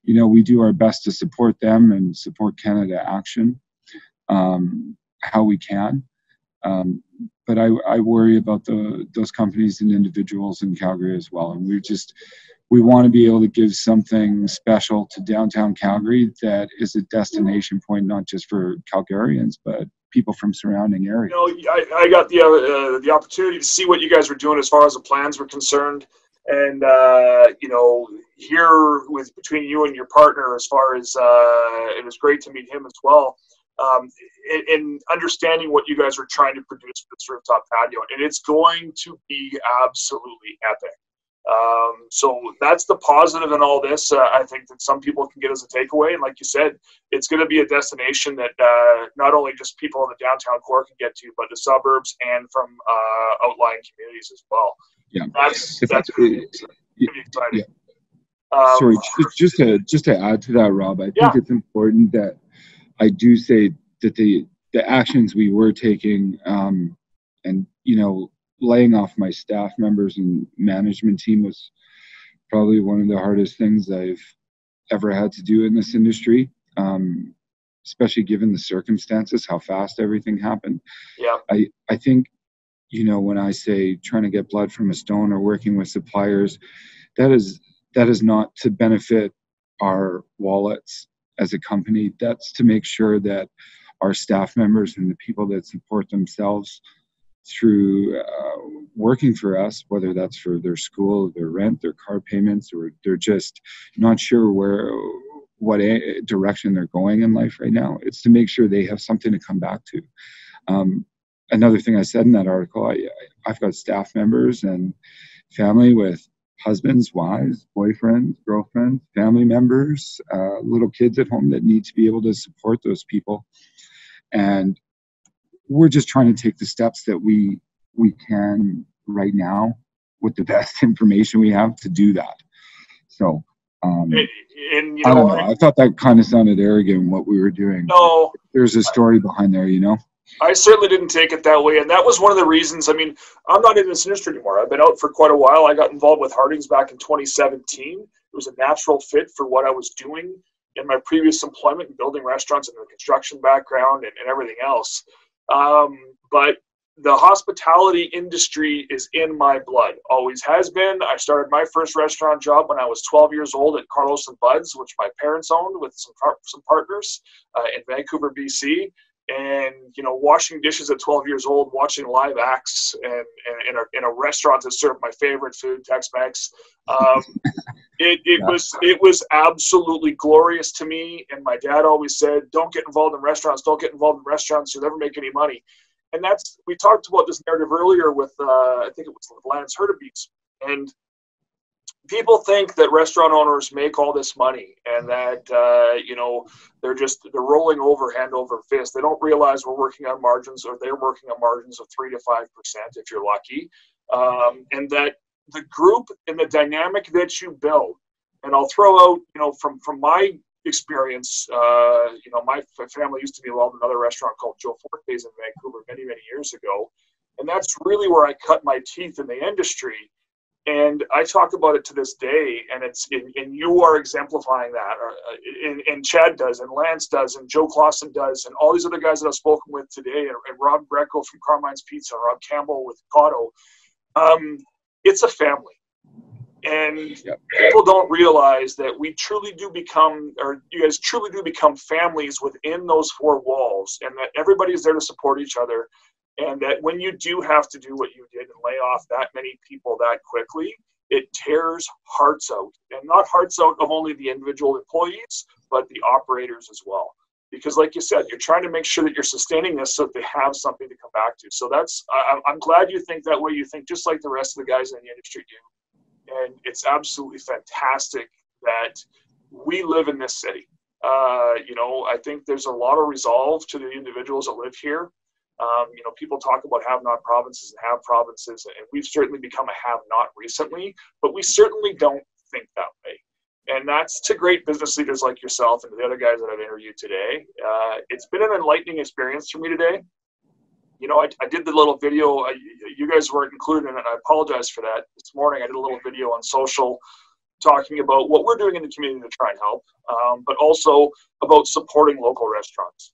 we do our best to support them and support Canada Action how we can. But I worry about those companies and individuals in Calgary as well. And we want to be able to give something special to downtown Calgary that is a destination point, not just for Calgarians, but people from surrounding areas. I got the opportunity to see what you guys were doing as far as the plans were concerned. And you know, here with between you and your partner, as far as it was great to meet him as well. In understanding what you guys are trying to produce with this rooftop patio, and it's going to be absolutely epic. So that's the positive in all this. I think that some people can get as a takeaway, and like you said, it's going to be a destination that not only just people in the downtown core can get to, but the suburbs and from outlying communities as well. Yeah, that's going to be exciting. Yeah. Sorry, just to add to that, Rob, I think it's important that I do say that the actions we were taking, and you know, laying off my staff members and management team was probably one of the hardest things I've ever had to do in this industry, especially given the circumstances, how fast everything happened. Yeah. I think, you know, when I say trying to get blood from a stone or working with suppliers, that is not to benefit our wallets as a company. That's to make sure that our staff members and the people that support themselves through working for us, whether that's for their school, their rent, their car payments, or they're just not sure what direction they're going in life right now. It's to make sure they have something to come back to. Another thing I said in that article, I've got staff members and family with husbands, wives, boyfriends, girlfriends, family members, little kids at home that need to be able to support those people. And we're just trying to take the steps that we can right now with the best information we have to do that. So, and you I know, don't know. I thought that kind of sounded arrogant what we were doing. No, there's a story behind there, you know. I certainly didn't take it that way, and that was one of the reasons. I mean, I'm not in this industry anymore. I've been out for quite a while. I got involved with Harding's back in 2017. It was a natural fit for what I was doing in my previous employment, in building restaurants and the construction background and everything else. But the hospitality industry is in my blood, always has been. I started my first restaurant job when I was 12 years old at Carlos and Bud's, which my parents owned with some partners in Vancouver, BC. And, you know, washing dishes at 12 years old, watching live acts and in a restaurant that served my favorite food, Tex-Mex. It was absolutely glorious to me. And my dad always said, don't get involved in restaurants. Don't get involved in restaurants. You'll never make any money. And we talked about this narrative earlier with, I think it was Lance Hurtabees. And people think that restaurant owners make all this money and that, you know, they're rolling over hand over fist. They don't realize we're working on margins, or they're working on margins of 3 to 5% if you're lucky. And that the group and the dynamic that you build, and I'll throw out, you know, from my experience, you know, my family used to be involved in another restaurant called Joe Forte's in Vancouver many, many years ago. And that's really where I cut my teeth in the industry. And I talk about it to this day, and and you are exemplifying that, and Chad does, and Lance does, and Joe Clausen does, and all these other guys that I've spoken with today, and Rob Greco from Carmine's Pizza, Rob Campbell with Cotto. It's a family. And people don't realize that we truly do become, or you guys truly do become families within those four walls, and that everybody's there to support each other. And that when you do have to do what you did and lay off that many people that quickly, it tears hearts out. And not hearts out of only the individual employees, but the operators as well. Because like you said, you're trying to make sure that you're sustaining this so that they have something to come back to. So I'm glad you think that way. You think just like the rest of the guys in the industry do. And it's absolutely fantastic that we live in this city. You know, I think there's a lot of resolve to the individuals that live here. You know, people talk about have-not provinces and have provinces, and we've certainly become a have-not recently, but we certainly don't think that way. And that's to great business leaders like yourself and the other guys that I've interviewed today. It's been an enlightening experience for me today. You know, I did the little video. You guys weren't included in it, and I apologize for that. This morning I did a little video on social talking about what we're doing in the community to try and help, but also about supporting local restaurants.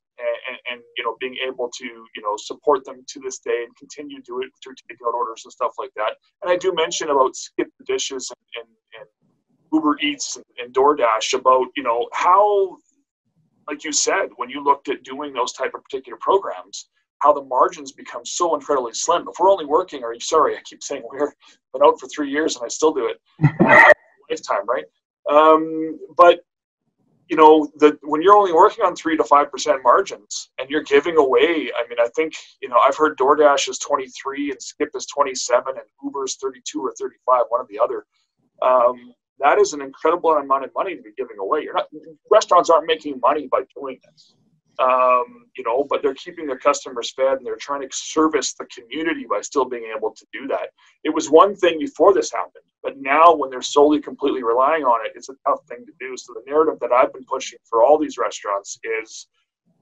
And you know, being able to, you know, support them to this day and continue to do it through takeout orders and stuff like that. And I do mention about Skip the Dishes and Uber Eats and DoorDash about, you know, how, like you said, when you looked at doing those type of particular programs, how the margins become so incredibly slim. If we're only working, I keep saying we're been out for 3 years and I still do it. Lifetime, right? But you know, when you're only working on 3 to 5% margins and you're giving away, I mean, I think, you know, I've heard DoorDash is 23 and Skip is 27 and Uber's 32 or 35, one or the other. That is an incredible amount of money to be giving away. Restaurants aren't making money by doing this. You know, but they're keeping their customers fed and they're trying to service the community by still being able to do that. It was one thing before this happened, but now when they're solely completely relying on it, it's a tough thing to do. So the narrative that I've been pushing for all these restaurants is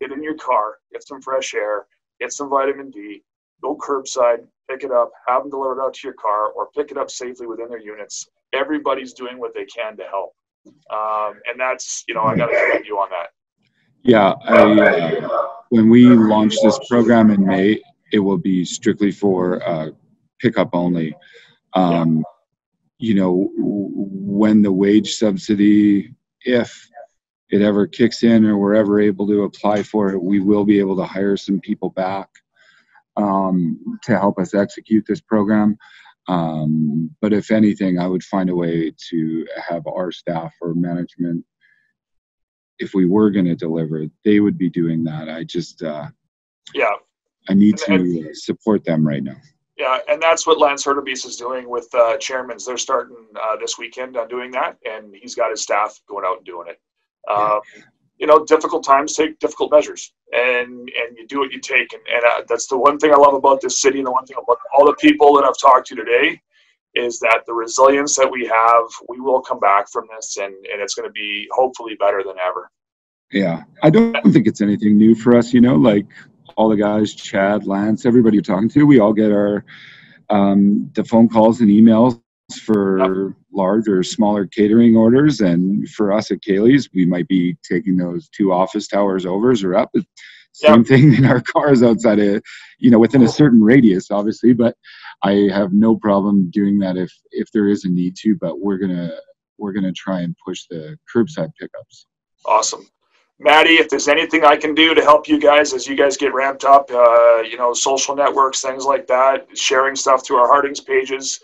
get in your car, get some fresh air, get some vitamin D, go curbside, pick it up, have them delivered out to your car, or pick it up safely within their units. Everybody's doing what they can to help. And that's, you know, I got to commend you on that. Yeah, when we launch this program in May, it will be strictly for pickup only. You know, when the wage subsidy, if it ever kicks in or we're ever able to apply for it, we will be able to hire some people back to help us execute this program. But if anything, I would find a way to have our staff or management, if we were going to deliver, they would be doing that. I just, I need to support them right now. Yeah, and that's what Lance Hurtubise is doing with Chairman's. They're starting this weekend on doing that, and he's got his staff going out and doing it. You know, difficult times take difficult measures, and you do what you take. And that's the one thing I love about this city, and the one thing about all the people that I've talked to today is that the resilience that we have, we will come back from this, and it's going to be hopefully better than ever. Yeah, I don't think it's anything new for us, you know, like all the guys, Chad, Lance, everybody you're talking to, we all get our the phone calls and emails for large or smaller catering orders. And for us at Kaylee's, we might be taking those 2 office towers overs or up. Same thing in our cars outside of, you know, within a certain radius, obviously, but I have no problem doing that if there is a need to, but we're gonna try and push the curbside pickups. Awesome. Maddie, if there's anything I can do to help you guys as you guys get ramped up, you know, social networks, things like that, sharing stuff through our Harding's pages,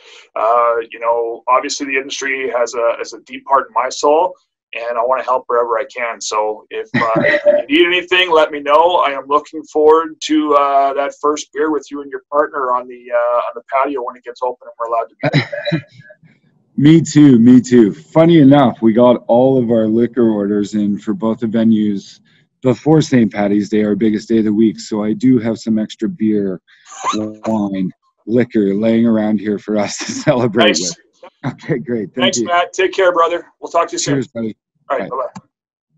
you know, obviously the industry has a deep part in my soul, and I want to help wherever I can. So if you need anything, let me know. I am looking forward to that first beer with you and your partner on the patio when it gets open and we're allowed to be there. Me too. Funny enough, we got all of our liquor orders in for both the venues before St. Paddy's Day, our biggest day of the week. So I do have some extra beer, wine, liquor laying around here for us to celebrate with. Okay, great. Thanks, Matt. Take care, brother. We'll talk to you soon. Cheers, buddy. All right, bye-bye.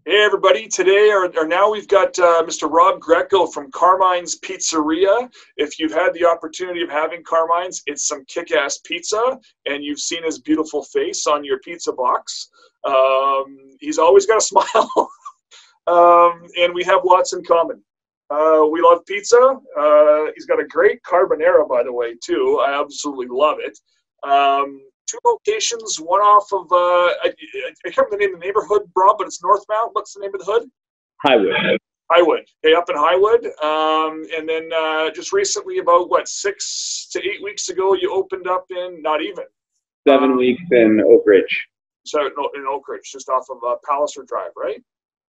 Hey, everybody. Today, now we've got Mr. Rob Greco from Carmine's Pizzeria. If you've had the opportunity of having Carmine's, it's some kick-ass pizza, and you've seen his beautiful face on your pizza box. He's always got a smile, and we have lots in common. We love pizza. He's got a great carbonara, by the way, too. I absolutely love it. 2 locations, one off of, I can't remember the name of the neighborhood, Rob, but it's Northmount. What's the name of the hood? Highwood. Okay, up in Highwood. And then just recently, about, 6 to 8 weeks ago, you opened up in, not even. 7 weeks in Oak Ridge. So in Oak Ridge, just off of Palliser Drive, right?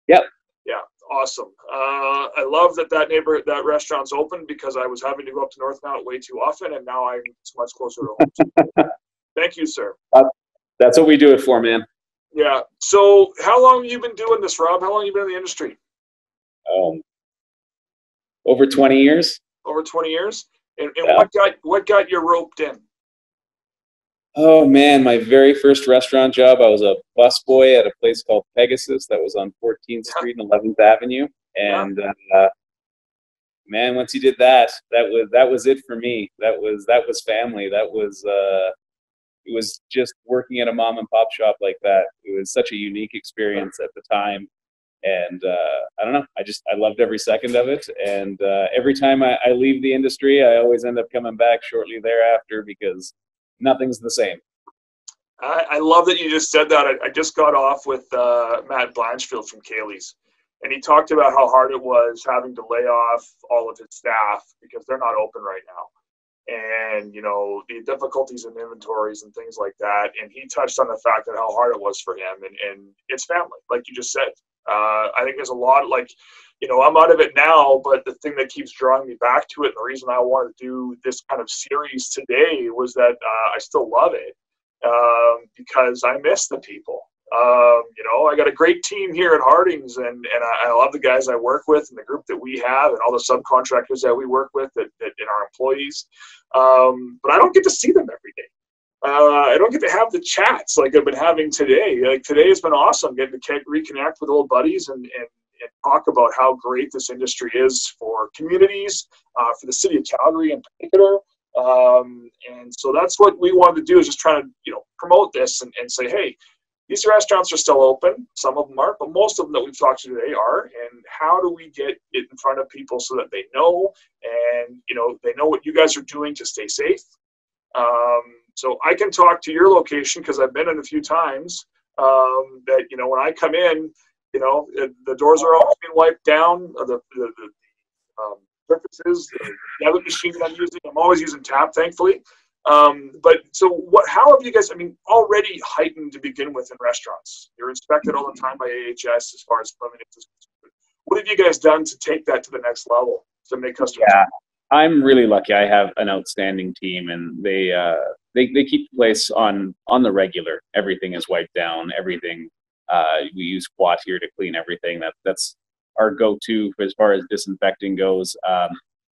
Yep. Yeah, awesome. I love that restaurant's open because I was having to go up to Northmount way too often, and now I'm much closer to home. Thank you, sir. That's what we do it for, man. Yeah. So how long have you been doing this, Rob? How long have you been in the industry? Over 20 years. Over 20 years? And what got you roped in? Oh, man, my very first restaurant job, I was a busboy at a place called Pegasus that was on 14th Street and 11th Avenue. And man, once you did that was it for me. That was family. That was it was just working at a mom and pop shop like that. It was such a unique experience at the time. And I don't know, I loved every second of it. And every time I leave the industry, I always end up coming back shortly thereafter because nothing's the same. I love that you just said that. I just got off with Matt Blanchfield from Kaylee's. And he talked about how hard it was having to lay off all of his staff because they're not open right now. And, you know, the difficulties in inventories and things like that. And he touched on the fact that how hard it was for him and it's family, like you just said. I think there's a lot, like, you know, I'm out of it now, but the thing that keeps drawing me back to it, and the reason I wanted to do this kind of series today was that I still love it because I miss the people. You know, I got a great team here at Harding's, and I love the guys I work with and the group that we have and all the subcontractors that we work with that in our employees. But I don't get to see them every day. I don't get to have the chats like I've been having today. Like today has been awesome, getting to reconnect with old buddies and talk about how great this industry is for communities, for the city of Calgary in particular. And so that's what we wanted to do, is just try to, you know, promote this and say, hey, these restaurants are still open. Some of them aren't, but most of them that we've talked to today are. And how do we get it in front of people so that they know, and, you know, they know what you guys are doing to stay safe. So I can talk to your location because I've been in a few times that, you know, when I come in, you know, the doors are always being wiped down, the surfaces, the debit machine that I'm using, I'm always using tap, thankfully. But so how have you guys, I mean, already heightened to begin with in restaurants? You're inspected all the time by AHS as far as cleanliness is concerned. What have you guys done to take that to the next level to make customers? Yeah, I'm really lucky. I have an outstanding team, and they keep the place on the regular. Everything is wiped down. Everything, we use Quat here to clean everything. That's our go-to as far as disinfecting goes.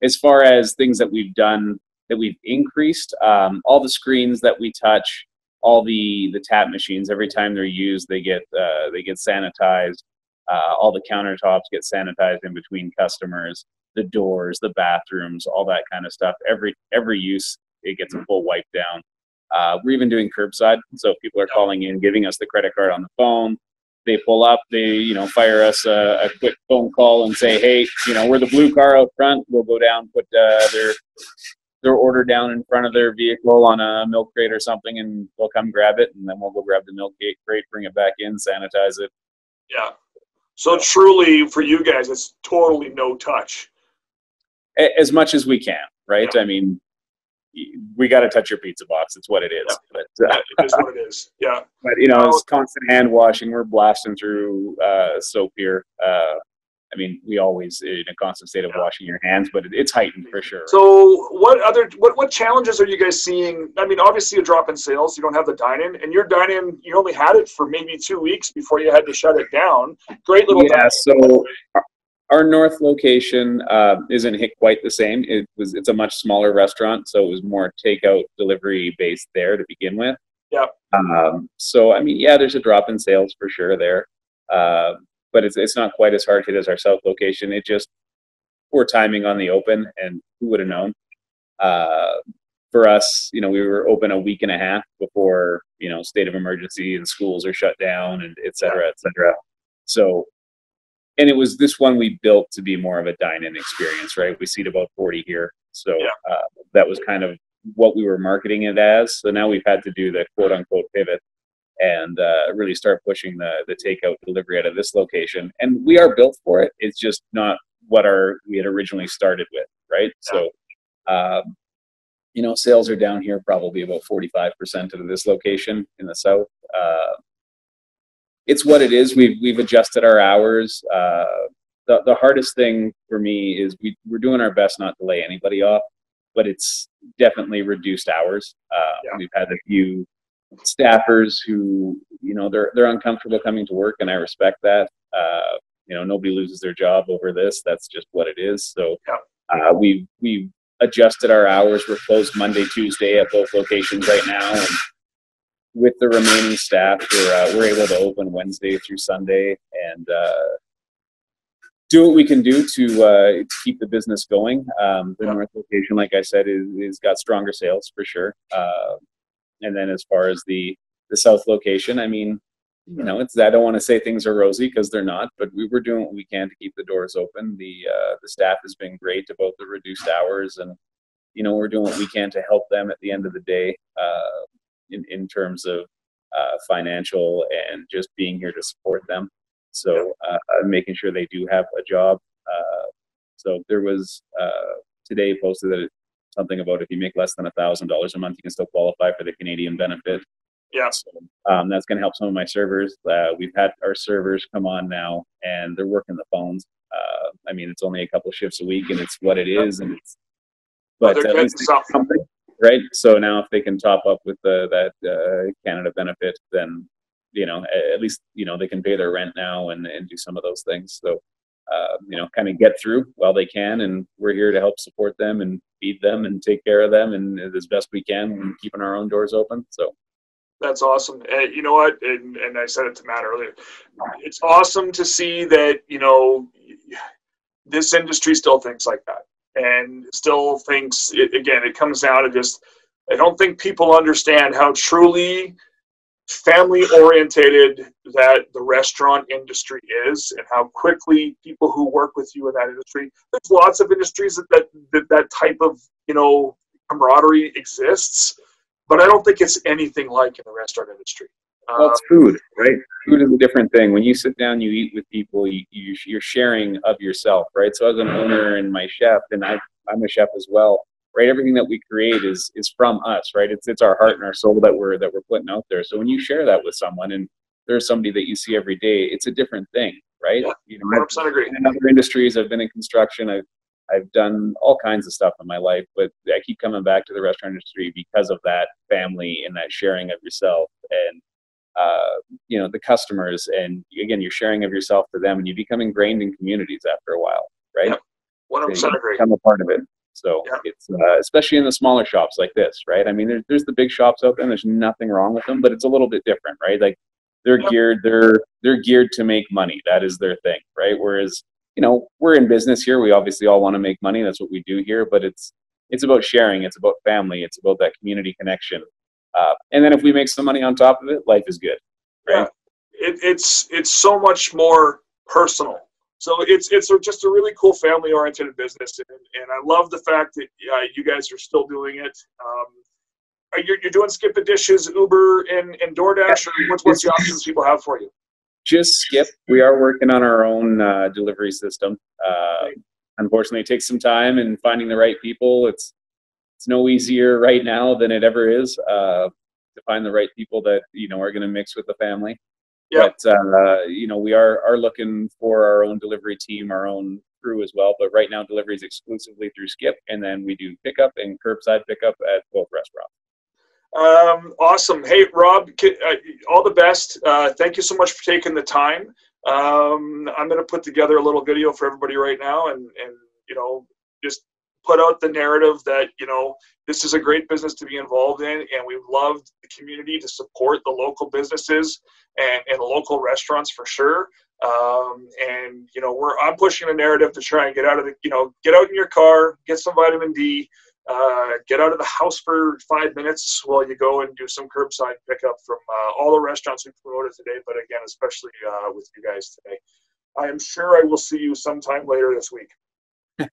As far as things that we've done, that we've increased, all the screens that we touch, all the tap machines, every time they're used, they get sanitized. All the countertops get sanitized in between customers, the doors, the bathrooms, all that kind of stuff. Every use, it gets a full wipe down. We're even doing curbside. So if people are calling in, giving us the credit card on the phone, they pull up, they, you know, fire us a quick phone call and say, hey, you know, we're the blue car out front. We'll go down, put their order down in front of their vehicle on a milk crate or something, and they'll come grab it, and then we'll go grab the milk crate, bring it back in, sanitize it. Yeah. So truly, for you guys, it's totally no touch. As much as we can, right? Yeah. I mean, we got to touch your pizza box. It's what it is. Yeah. But, it is what it is. Yeah. But, you know, it's constant hand washing. We're blasting through soap here. I mean, we always in a constant state of washing your hands, but it's heightened for sure. So what challenges are you guys seeing? I mean, obviously a drop in sales. You don't have the dine-in, and your dine-in, you only had it for maybe 2 weeks before you had to shut it down. Great little dine-in. So our north location isn't hit quite the same. It's a much smaller restaurant, so it was more takeout delivery based there to begin with. Yeah. So I mean, yeah, there's a drop in sales for sure there. But it's not quite as hard hit as our south location. It just poor timing on the open, and who would have known? For us, you know, we were open a week and a half before, you know, state of emergency and schools are shut down and et cetera, et cetera. So, and it was this one we built to be more of a dine-in experience, right? We seat about 40 here. So that was kind of what we were marketing it as. So now we've had to do the quote unquote pivot and really start pushing the takeout delivery out of this location. And we are built for it. It's just not what we had originally started with, right? Yeah. So, you know, sales are down here probably about 45% of this location in the south. It's what it is. We've adjusted our hours. The hardest thing for me is we're doing our best not to lay anybody off, but it's definitely reduced hours. We've had a few staffers who, you know, they're uncomfortable coming to work, and I respect that. You know, nobody loses their job over this. That's just what it is. So we've adjusted our hours. We're closed Monday, Tuesday at both locations right now, and with the remaining staff, we're able to open Wednesday through Sunday and do what we can do to keep the business going. The north location, like I said, is got stronger sales for sure. And then as far as the south location, I mean, you know, I don't want to say things are rosy because they're not, but we're doing what we can to keep the doors open. The staff has been great about the reduced hours, and, you know, we're doing what we can to help them at the end of the day in terms of financial and just being here to support them. So making sure they do have a job. So there was today posted that something about if you make less than $1,000 a month, you can still qualify for the Canadian benefit. Yeah. So, that's going to help some of my servers. We've had our servers come on now, and they're working the phones. I mean, it's only a couple shifts a week, and it's what it is, and it's. But they're at least something, right? So now, if they can top up with that Canada benefit, then at least they can pay their rent now and do some of those things. So kind of get through while they can, and we're here to help support them and feed them and take care of them, and as best we can, and keeping our own doors open. So. That's awesome. You know what? And I said it to Matt earlier. It's awesome to see that, this industry still thinks like that and still thinks, it comes down to just, I don't think people understand how truly family orientated that the restaurant industry is, and how quickly people who work with you in that industry, there's lots of industries that type of, camaraderie exists. But I don't think it's anything like in the restaurant industry. Well, it's food, right? Food is a different thing. When you sit down, you eat with people, you're sharing of yourself, right? So as an owner and my chef, and I'm a chef as well, right? Everything that we create is from us, right? It's our heart and our soul that we're putting out there. So when you share that with someone, and there's somebody that you see every day, it's a different thing, right? Yeah, 100% agree. In other industries, I've been in construction, I've done all kinds of stuff in my life, but I keep coming back to the restaurant industry because of that family and that sharing of yourself, and the customers, and again, you're sharing of yourself to them, and you become ingrained in communities after a while, right? Yep. 100% agree. Become a part of it. So it's especially in the smaller shops like this, right? I mean, there's the big shops out there, and there's nothing wrong with them, but it's a little bit different, right? Like they're geared to make money. That is their thing, right? Whereas we're in business here. We obviously all want to make money. That's what we do here. But it's about sharing. It's about family. It's about that community connection. And then if we make some money on top of it, life is good, right? Yeah. It's so much more personal. So it's just a really cool family-oriented business, and I love the fact that you guys are still doing it. You're doing Skip the Dishes, Uber, and DoorDash, or what's the options people have for you? Just Skip. We are working on our own delivery system. Unfortunately, it takes some time, and finding the right people. It's no easier right now than it ever is to find the right people that are going to mix with the family. Yep. But we are looking for our own delivery team, our own crew as well. But right now, delivery is exclusively through Skip, and then we do pickup and curbside pickup at both restaurants. Awesome. Hey, Rob, all the best. Thank you so much for taking the time. I'm going to put together a little video for everybody right now, and just put out the narrative that this is a great business to be involved in, and we've loved the community to support the local businesses and the local restaurants for sure. And I'm pushing a narrative to try and get out in your car, get some vitamin D. Get out of the house for 5 minutes while you go and do some curbside pickup from all the restaurants we promoted today, but again, especially with you guys today. I am sure I will see you sometime later this week.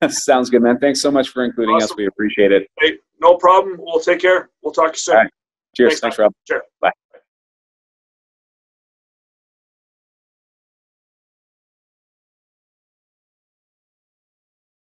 Sounds good, man. Thanks so much for including us. We appreciate it. Hey, no problem. We'll take care. We'll talk to you soon. All right. Cheers. Thanks, Rob. Sure. Bye.